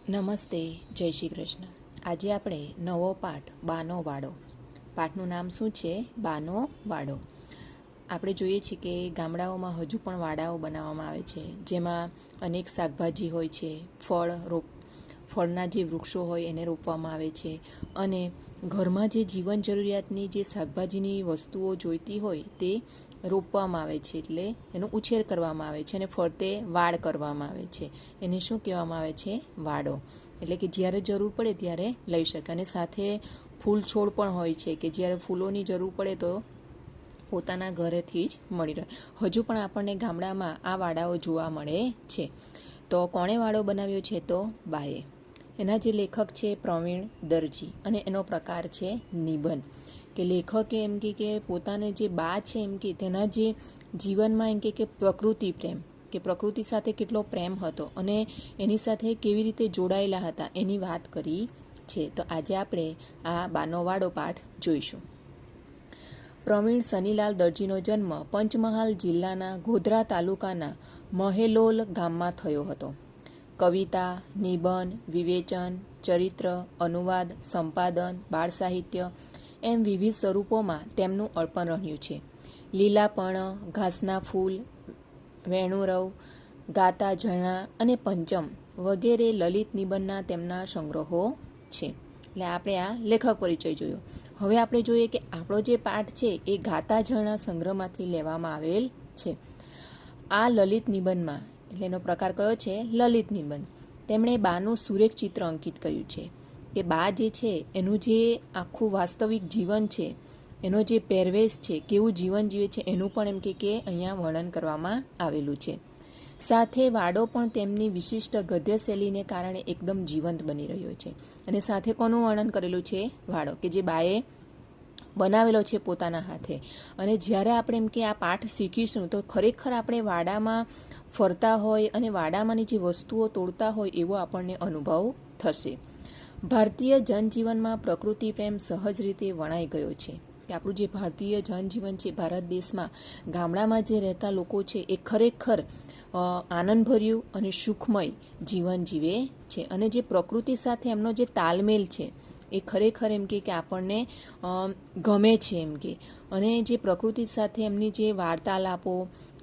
નમસ્તે, જય શ્રી કૃષ્ણ. આજે આપણે નવો પાઠ બાનો વાડો. પાઠનું નામ શું છે? બાનો વાડો. આપણે જોઈએ છીએ કે ગામડાઓમાં હજુ પણ વાડાઓ બનાવવામાં આવે છે, જેમાં અનેક શાકભાજી હોય છે, ફળના જે વૃક્ષો હોય એને રોપવામાં આવે છે, અને ઘરમાં જે જીવન જરૂરિયાતની જે શાકભાજીની વસ્તુઓ જોઈતી હોય તે રોપવામાં આવે છે, એટલે એનો ઉછેર કરવામાં આવે છે અને ફરતે વાડ કરવામાં આવે છે. એને શું કહેવામાં આવે છે? વાડો. એટલે કે જ્યારે જરૂર પડે ત્યારે લઈ શકે. અને સાથે ફૂલ છોડ પણ હોય છે કે જ્યારે ફૂલોની જરૂર પડે તો પોતાના ઘરેથી જ મળી રહે. હજુ પણ આપણને ગામડામાં આ વાડાઓ જોવા મળે છે. તો કોણે વાડો બનાવ્યો છે? તો બાએ. એના જે લેખક છે પ્રવીણ દરજી, અને એનો પ્રકાર છે નિબંધ. કે લેખકે એમ કે પોતાને જે બા છે એમ કે તેના જે જીવનમાં એમ કે પ્રકૃતિ પ્રેમ, કે પ્રકૃતિ સાથે કેટલો પ્રેમ હતો અને એની સાથે કેવી રીતે જોડાયેલા હતા એની વાત કરી છે. તો આજે આપણે આ બાનો વાડો પાઠ જોઈશું. પ્રવીણ સનીલાલ દરજીનો જન્મ પંચમહાલ જિલ્લાના ગોધરા તાલુકાના મહેલોલ ગામમાં થયો હતો. કવિતા, નિબંધ, વિવેચન, ચરિત્ર, અનુવાદ, સંપાદન, બાળ સાહિત્ય એમ વિવિધ સ્વરૂપોમાં તેમનું અર્પણ રહ્યું છે. લીલાપર્ણ, ઘાસના ફૂલ, વેણુરવ, ગાતા ઝરણા અને પંચમ વગેરે લલિત નિબંધના તેમના સંગ્રહો છે. એટલે આપણે આ લેખક પરિચય જોયો. હવે આપણે જોઈએ કે આપણો જે પાઠ છે એ ગાતા ઝરણા સંગ્રહમાંથી લેવામાં આવેલ છે. આ લલિત નિબંધમાં, એટલે એનો પ્રકાર કયો છે? લલિત નિબંધ. તેમણે બાનું સુરેખ ચિત્ર અંકિત કર્યું છે કે બા જે છે એનું જે આખું વાસ્તવિક જીવન છે, એનો જે પહેરવેશ છે, કેવું જીવન જીવે છે એનું પણ એમ કે અહીંયા વર્ણન કરવામાં આવેલું છે. સાથે વાડો પણ તેમની વિશિષ્ટ ગદ્ય શૈલીને કારણે એકદમ જીવંત બની રહ્યો છે. અને સાથે કોનું વર્ણન કરેલું છે? વાડો, કે જે બાએ બનાવેલો છે પોતાના હાથે. અને જ્યારે આપણે એમ કે આ પાઠ શીખીશું તો ખરેખર આપણે વાડામાં ફરતા હોય અને વાડામાંની જે વસ્તુઓ તોડતા હોય એવો આપણને અનુભવ થશે. ભારતીય જનજીવનમાં પ્રકૃતિ પ્રેમ સહજ રીતે વણાઈ ગયો છે. કે આપણું જે ભારતીય જનજીવન છે, ભારત દેશમાં ગામડામાં જે રહેતા લોકો છે એ ખરેખર આનંદભર્યું અને સુખમય જીવન જીવે છે. અને જે પ્રકૃતિ સાથે એમનો જે તાલમેલ છે એ ખરેખર એમ કે આપણને ગમે છે એમ કે. અને જે પ્રકૃતિ સાથે એમની જે વાર્તાલાપો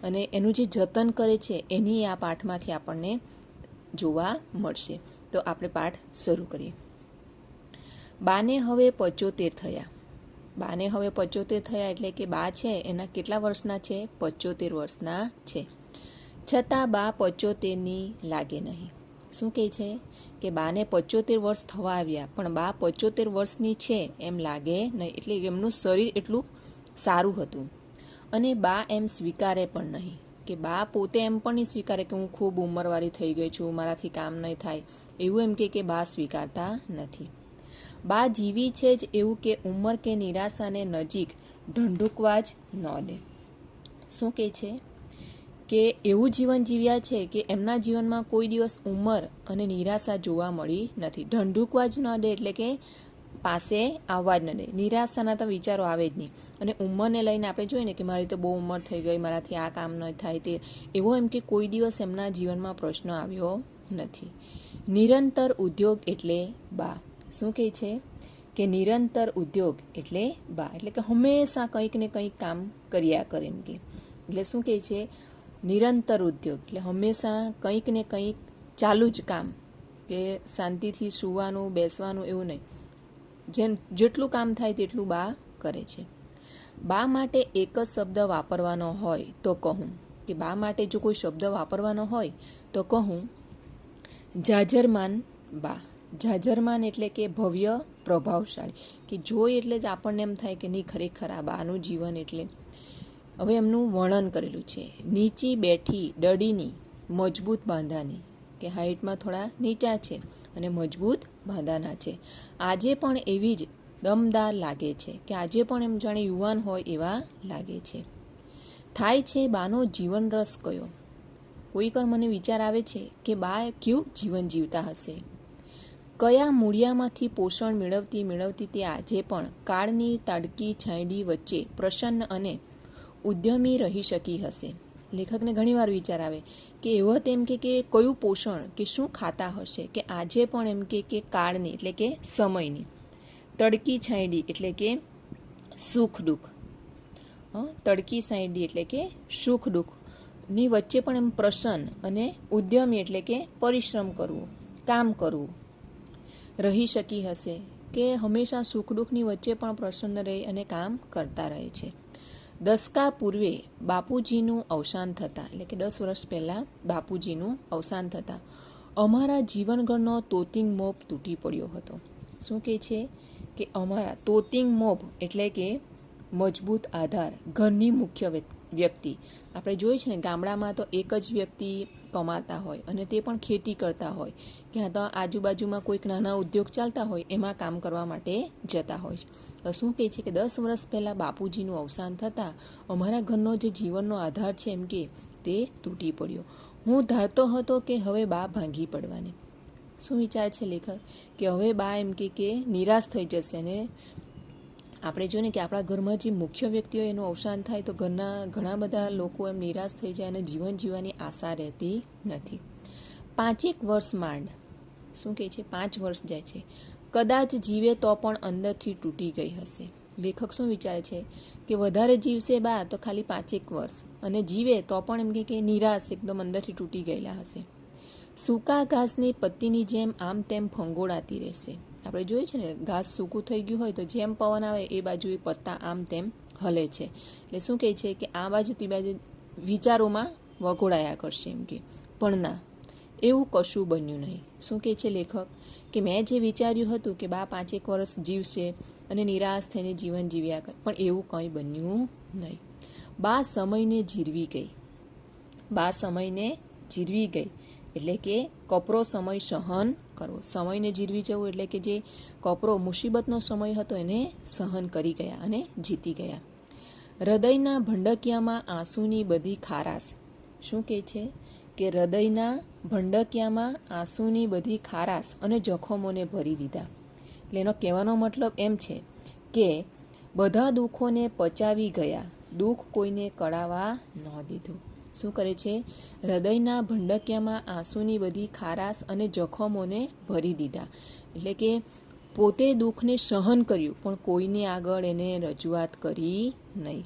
અને એનું જે જતન કરે છે એની આ પાઠમાંથી આપણને જોવા મળશે. તો આપણે પાઠ શરૂ કરીએ. બાને હવે 75 થયા. બાને હવે 75 થયા એટલે કે બા છે એના કેટલા વર્ષના છે? 75 વર્ષના છે. છતાં બા 75ની લાગે નહીં. શું કહે છે? કે બાને 75 વર્ષ થવા આવ્યા પણ બા 75 વર્ષની છે એમ લાગે નહીં. એટલે એમનું શરીર એટલું સારું હતું. અને બા એમ સ્વીકારે પણ નહીં. કે બા પોતે એમ પણ નહીં સ્વીકારે કે હું ખૂબ ઉંમરવાળી થઈ ગઈ છું, મારાથી કામ નહીં થાય, એવું એમ કે બા સ્વીકારતા નથી. બા જીવી છે જ એવું કે ઉંમર કે નિરાશાને નજીક ઢંઢૂકવા જ ન દે. શું કહે છે? કે એવું જીવન જીવ્યા છે કે એમના જીવનમાં કોઈ દિવસ ઉંમર અને નિરાશા જોવા મળી નથી. ઢંઢૂકવા જ ન દે એટલે કે પાસે આવવા જ ન દે. નિરાશાના તો વિચારો આવે જ નહીં. અને ઉંમરને લઈને આપણે જોઈએ ને કે મારી તો બહુ ઉંમર થઈ ગઈ, મારાથી આ કામ ન થાય, તે એવો એમ કે કોઈ દિવસ એમના જીવનમાં પ્રશ્ન આવ્યો નથી. નિરંતર ઉદ્યોગ એટલે બા. શું કહે છે? કે નિરંતર ઉદ્યોગ એટલે બા. એટલે કે હંમેશા કંઈક ને કંઈક કામ કર્યા કરે એમ કે. એટલે શું કહે છે? નિરંતર ઉદ્યોગ એટલે હંમેશા કંઈક ને કંઈક ચાલુ જ કામ, કે શાંતિથી સૂવાનું બેસવાનું એવું નહીં. જેટલું કામ થાય તેટલું બા કરે છે. બા માટે એક જ શબ્દ વાપરવાનો હોય તો કહું. કે બા માટે જો કોઈ શબ્દ વાપરવાનો હોય તો કહું જાજરમાન બા. જાજરમાન એટલે કે ભવ્ય, પ્રભાવશાળી. કે જોઈ એટલે જ આપણને એમ થાય કે નહીં, ખરેખર આ બાનું જીવન એટલે. હવે એમનું વર્ણન કરેલું છે. નીચી બેઠી ડડીની, મજબૂત બાંધાની. કે હાઇટમાં થોડા નીચા છે અને મજબૂત બાંધાના છે. આજે પણ એવી જ દમદાર લાગે છે. કે આજે પણ એમ જાણે યુવાન હોય એવા લાગે છે. થાય છે બાનો જીવન રસ કયો. કોઈક મને વિચાર આવે છે કે બા કેવું જીવન જીવતા હશે. કયા મૂળિયામાંથી પોષણ મેળવતી તે આજે પણ કાળની તાડકી છાંયડી વચ્ચે પ્રસન્ન અને ઉદ્યમી રહી શકી હશે. લેખકને ઘણીવાર વિચાર આવે કે એવો તેમ કે કયું પોષણ કે શું ખાતા હશે કે આજે પણ એમ કે કાળની એટલે કે સમયની તડકી છાંયડી એટલે કે સુખ દુઃખ, તડકી છાંયડી એટલે કે સુખ દુઃખની વચ્ચે પણ એમ પ્રસન્ન અને ઉદ્યમી એટલે કે પરિશ્રમ કરવું, કામ કરવું રહી શકી હશે કે હંમેશા સુખ દુઃખની વચ્ચે પણ પ્રસન્ન રહી અને કામ કરતા રહે છે. દસકા પૂર્વે બાપુજીનું અવસાન થતાં એટલે કે 10 વર્ષ પહેલાં બાપુજીનું અવસાન થતાં અમારા જીવનગળનો તોતિંગ મોભ તૂટી પડ્યો હતો. શું કહે છે કે અમારા તોતિંગ મોભ એટલે કે મજબૂત આધાર, ઘરની મુખ્ય વ્યક્તિ. આપણે જોઈએ છે ને ગામડામાં તો એક જ વ્યક્તિ કમાતા હોય અને તે પણ ખેતી કરતા હોય, ક્યાં તો આજુબાજુમાં કોઈક નાના ઉદ્યોગ ચાલતા હોય એમાં કામ કરવા માટે જતા હોય છે. તો શું કહે છે કે 10 વર્ષ પહેલાં બાપુજીનું અવસાન થતાં અમારા ઘરનો જે જીવનનો આધાર છે એમ કે તે તૂટી પડ્યો. હું ધારતો હતો કે હવે બા ભાંગી પડવાની. શું વિચાર છે લેખક કે હવે બા એમ કે નિરાશ થઈ જશે. અને આપણે જોઈએ ને કે આપણા ઘરમાં જે મુખ્ય વ્યક્તિ હોય એનું અવસાન થાય તો ઘણા બધા લોકો એમ નિરાશ થઈ જાય અને જીવન જીવવાની આશા રહેતી નથી. 5 વર્ષ માંડ, શું કહે છે 5 વર્ષ જાય છે, કદાચ જીવે તો પણ અંદરથી તૂટી ગઈ હશે. લેખક શું વિચારે છે કે વધારે જીવશે બા તો ખાલી 5 વર્ષ, અને જીવે તો પણ એમ કે નિરાશ એકદમ અંદરથી તૂટી ગયેલા હશે. સૂકા ઘાસની પત્તીની જેમ આમ તેમ ફંગોળાતી રહેશે. આપણે જોઈએ છે ને ઘાસ સૂકું થઈ ગયું હોય તો જેમ પવન આવે એ બાજુ એ પત્તા આમ તેમ હલે છે. એટલે શું કહે છે કે આ બાજુ તે બાજુ વિચારોમાં વગોળાયા કરશે એમ પણ ના, એવું કશું બન્યું નહીં. શું કહે છે લેખક કે મેં જે વિચાર્યું હતું કે બા 5 વર્ષ જીવશે અને નિરાશ થઈને જીવન જીવ્યા કરે, પણ એવું કંઈ બન્યું નહીં. બા સમયને જીરવી ગઈ. બા સમયને જીરવી ગઈ એટલે કે કપરો સમય સહન કરવો. સમયને જીરવી જવું એટલે કે જે કપરો મુસીબતનો સમય હતો એને સહન કરી ગયા અને જીતી ગયા. હૃદયના ભંડકિયામાં આંસુની બધી ખારાશ. શું કહે છે કે હૃદયના ભંડકિયામાં આંસુની બધી ખારાશ અને જખમોને ભરી દીધા. એટલે એનો કહેવાનો મતલબ એમ છે કે બધા દુઃખોને પચાવી ગયા, દુઃખ કોઈને કળાવા ન દીધું. શું કરે છે હૃદયના ભંડકિયામાં આંસુની બધી ખારાશ અને જખમોને ભરી દીધા. એટલે કે પોતે દુઃખને સહન કર્યું પણ કોઈને આગળ એને રજૂઆત કરી નહીં.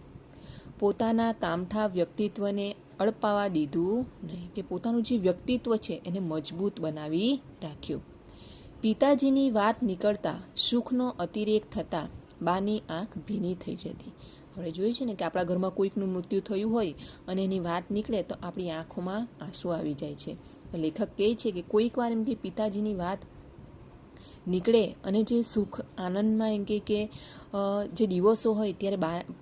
પોતાના કામઠા વ્યક્તિત્વને અડપાવા દીધું નહીં, કે પોતાનું જે વ્યક્તિત્વ છે એને મજબૂત બનાવી રાખ્યું. પિતાજીની વાત નીકળતા સુખનો અતિરેક થતાં બાની આંખ ભીની થઈ જતી. આપણે જોઈએ છે ને કે આપણા ઘરમાં કોઈકનું મૃત્યુ થયું હોય અને એની વાત નીકળે તો આપણી આંખોમાં આંસુ આવી જાય છે. લેખક કહે છે કે કોઈક વાર એમ કે પિતાજીની વાત નીકળે અને જે સુખ આનંદમાં એમ કે જે દિવસો હોય ત્યારે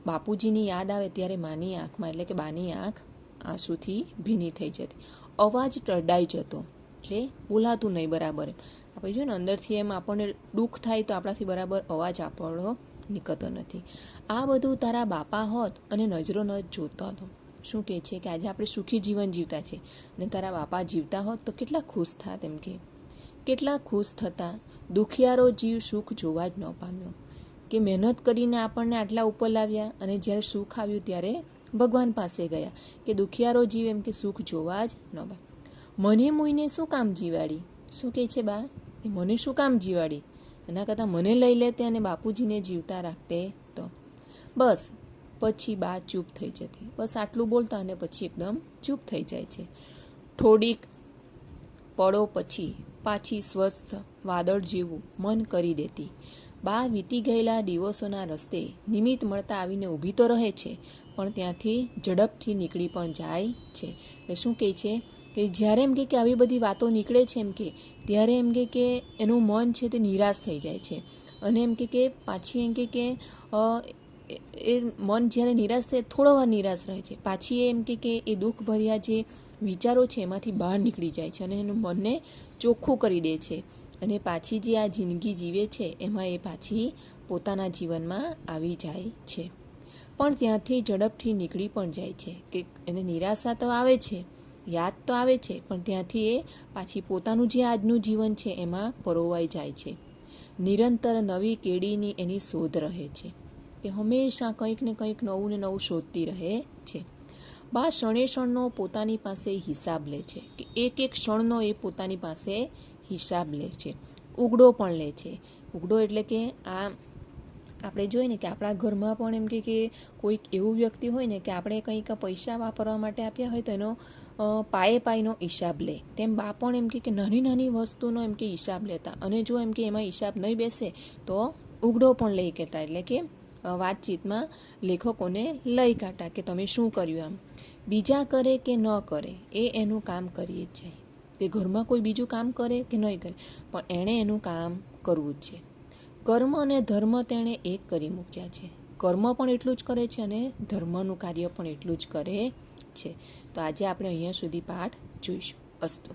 બાપુજીની યાદ આવે ત્યારે માની આંખમાં એટલે કે બાની આંખ આંસુથી ભીની થઈ જતી. અવાજ ટરડાઈ જતો એટલે બોલાતું નહીં બરાબર. આપણે જોઈએ ને અંદરથી એમ આપણને દુઃખ થાય તો આપણાથી બરાબર અવાજ આપણો નીકળતો નથી. આ બધું તારા બાપા હોત અને નજરો ન જોતો હતો. શું કહે છે કે આજે આપણે સુખી જીવન જીવતા છે અને તારા બાપા જીવતા હોત તો કેટલા ખુશ થાત એમ કે કેટલા ખુશ થતા. દુખિયારો જીવ સુખ જોવા જ ન પામ્યો. કે મહેનત કરીને આપણને આટલા ઉપર લાવ્યા અને જ્યારે સુખ આવ્યું ત્યારે ભગવાન પાસે ગયા. કે દુખિયારો જીવ એમ કે સુખ જોવા જ ન પામ્યો. મને મુઈને શું કામ જીવાડી. શું કહે છે બા એ મને શું કામ જીવાડી, એના કરતાં મને લઈ લેતે અને બાપુજીને જીવતા રાખતે તો. બસ પછી બા ચૂપ થઈ જતી. બસ આટલું બોલતા અને પછી એકદમ ચૂપ થઈ જાય છે. થોડીક પળો પછી પાછી સ્વસ્થ વાદળ જેવું મન કરી દેતી. બા વીતી ગયેલા દિવસોના રસ્તે નિમિત્ત મળતા આવીને ઊભી તો રહે છે પણ ત્યાંથી ઝડપથી નીકળી પણ જાય છે. એટલે શું કહે છે કે જ્યારે એમ કે આવી બધી વાતો નીકળે છે એમ કે ત્યારે એમ કે એનું મન છે તે નિરાશ થઈ જાય છે અને એમ કે પાછી એમ કે એ મન જ્યારે નિરાશ થાય થોડો વાર નિરાશ રહે છે, પાછી એમ કે એ દુઃખભર્યા જે વિચારો છે એમાંથી બહાર નીકળી જાય છે અને એનું મનને ચોખ્ખું કરી દે છે અને પાછી જે આ જિંદગી જીવે છે એમાં એ પાછી પોતાના જીવનમાં આવી જાય છે. પણ ત્યાંથી ઝડપથી નીકળી પણ જાય છે કે એને નિરાશા તો આવે છે, યાદ તો આવે છે, પણ ત્યાંથી એ પાછી પોતાનું જે આજનું જીવન છે એમાં પરોવાઈ જાય છે. નિરંતર નવી કેડીની એની શોધ રહે છે કે હંમેશા કંઈક ને કંઈક નવું ને નવું શોધતી રહે છે. બા ક્ષણે ક્ષણનો પોતાની પાસે હિસાબ લે છે, કે એક એક ક્ષણનો એ પોતાની પાસે હિસાબ લે છે. ઉગડો પણ લે છે. ઉગડો એટલે કે આ આપણે જોઈએ ને કે આપણા ઘરમાં પણ એમ કે કોઈક એવું વ્યક્તિ હોય ને કે આપણે કંઈક પૈસા વાપરવા માટે આપ્યા હોય તો એનો પાયનો હિસાબ લે. તેમ બા પણ એમ કે નાની નાની વસ્તુનો એમ કે હિસાબ લેતા, અને જો એમ કે એમાં હિસાબ નહીં બેસે તો ઉગડો પણ લઈ કહેતા. એટલે કે વાતચીતમાં લેખકોને લઈ કાઢતા કે તમે શું કર્યું. આમ બીજા કરે કે ન કરે એ એનું કામ કરીએ જ જાય. તે ઘરમાં કોઈ બીજું કામ કરે કે નહીં કરે, પણ એણે એનું કામ કરવું જ છે. કર્મ અને ધર્મ તેણે એક કરી મૂક્યા છે. કર્મ પણ એટલું જ કરે છે અને ધર્મનું કાર્ય પણ એટલું જ કરે છે. તો આજે આપણે અહીંયા સુધી પાઠ જોઈશું. અસ્તુ.